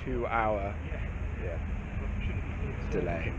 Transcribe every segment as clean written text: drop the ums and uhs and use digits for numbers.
2-hour delay.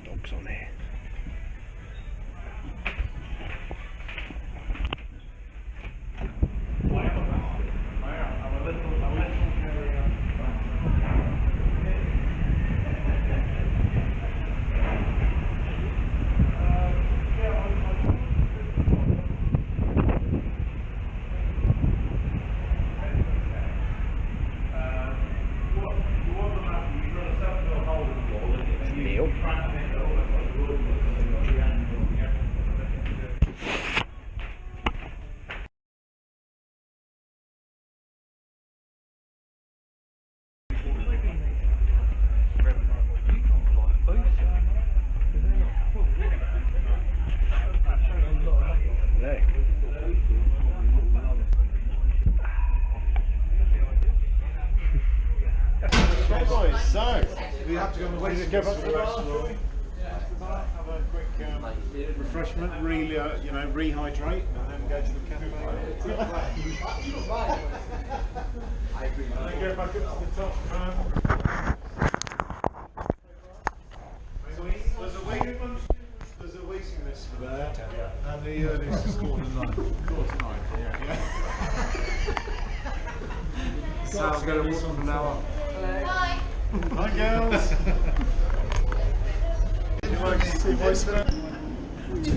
Dogs on here. Neil. Okay, boys, so we have to go on the way to get back to the restaurant. Have a quick refreshment, really, rehydrate, and then go to the cafe. And then go back up to the top. There's a waiting list for there, and the earliest is 9:45. Sal's going to walk from now on. Hi. Hi girls!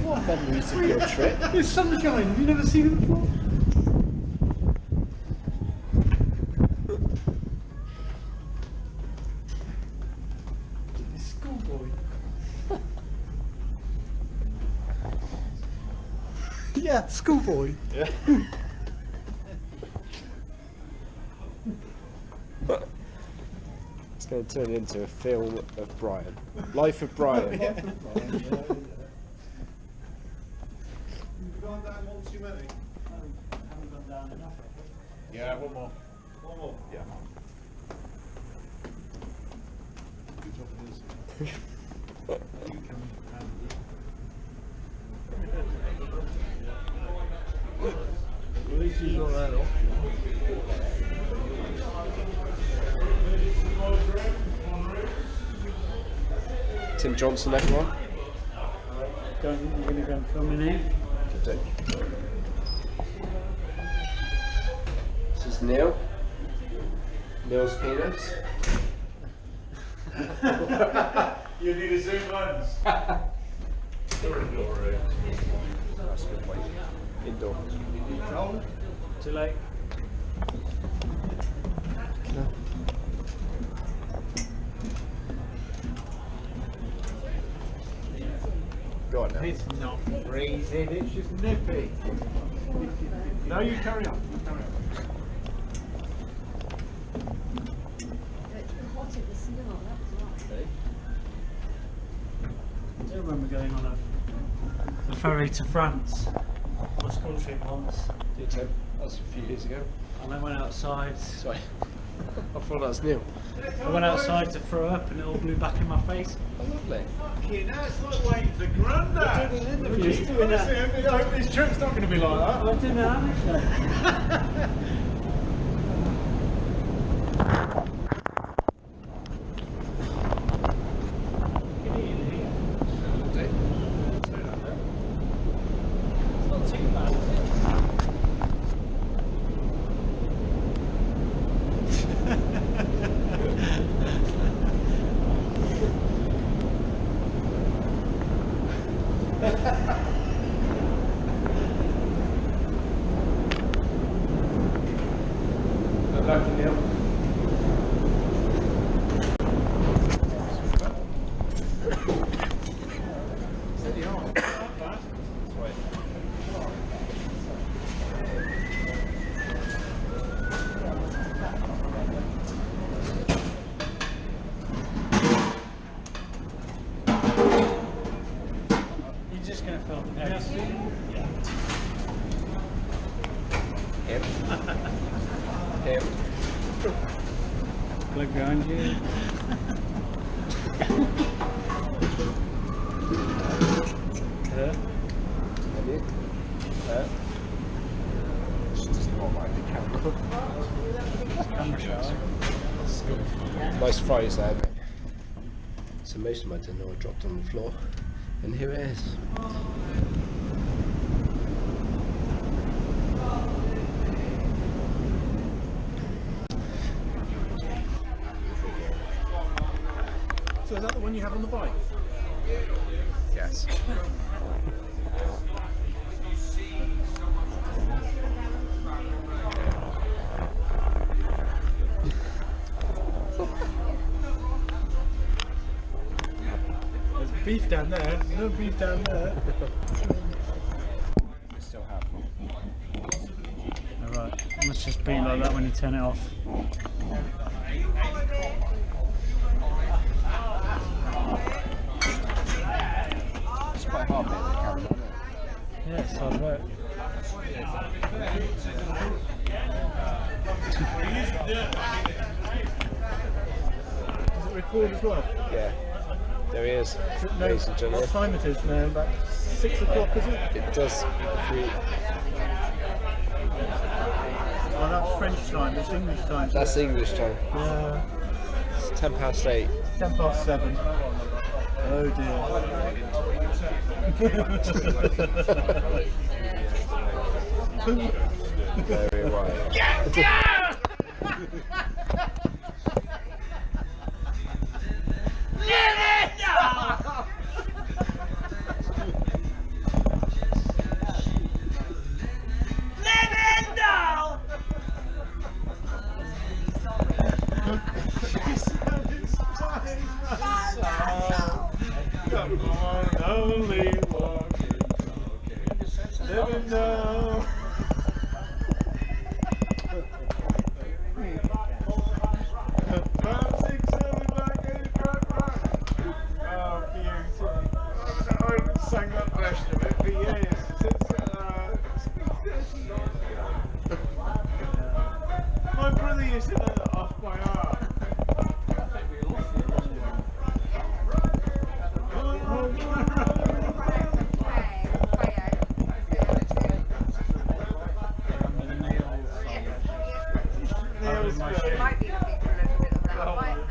What memories of your trip? It's sunshine, have you never seen it before? Schoolboy. Yeah, schoolboy. Yeah. It's going to turn into a film of Brian. Life of Brian. You've gone down one too many? Haven't gone down enough. Yeah, one more. One more. Yeah. Good job it is. You can at least he's not that off. Tim Johnson, everyone. You're going to go and film in here? This is Neil. Neil's penis. You need a zoom lens. That's a good point. Indoor. Too late. Go on now. It's not freezing, it's just nippy. No, you carry on. You carry on. I do remember going on a ferry to France on a school trip once, You too. That was a few years ago. and I went outside. Sorry. I thought that was new. I went outside to throw up, and it all blew back in my face. Oh, lovely. Fucking hell, it's like waiting for Grandad. Just doing that. Honestly, I hope this trip's not going to be like that. I didn't know. It's not too bad, is it? Good luck, Neil. Steady on. Not bad. You're just going to film everything. Yeah. Him. Him. Look behind you. Her. And you. She doesn't want my camera. Camera shot. Nice fries there, mate. So most of my dinner I dropped on the floor, and here it is. So is that the one you have on the bike? Yes. There's beef down there, no beef down there. We still have. Alright, it must just be like that when you turn it off. It's quite hard being the camera, isn't it? Yeah, it's hard work. Does it record as well? Yeah. There he is. No, Ladies and what gentlemen. time it is now? About 6 o'clock, is it? It does. Oh, that's French time, it's English time. That's English time. Yeah, It's 8:10. 7:10. Oh dear. Very wide. Come on, only walking, living now. I haven't sang that version of it for years. My brother used to know that off by heart. Nails It might be looking for a little bit of that, mightn't it?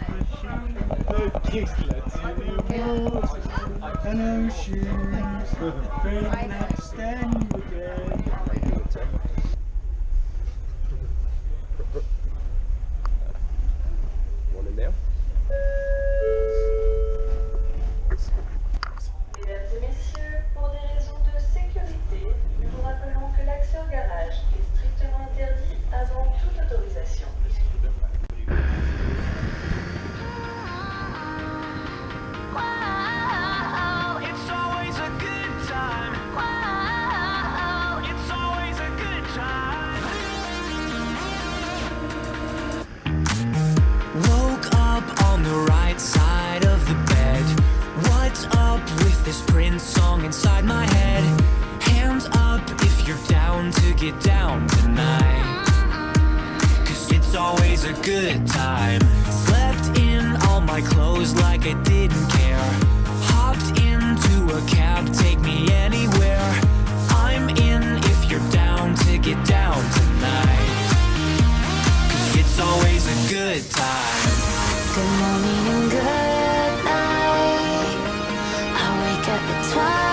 Hello, shoes. Bring next stand again. Morning, Neil. this Prince song inside my head. Hands up if you're down to get down tonight, 'cause it's always a good time. Slept in all my clothes like I didn't care. Hopped into a cab, take me anywhere. I'm in if you're down to get down tonight, 'cause it's always a good time. Good morning and good night. I wake up at twilight.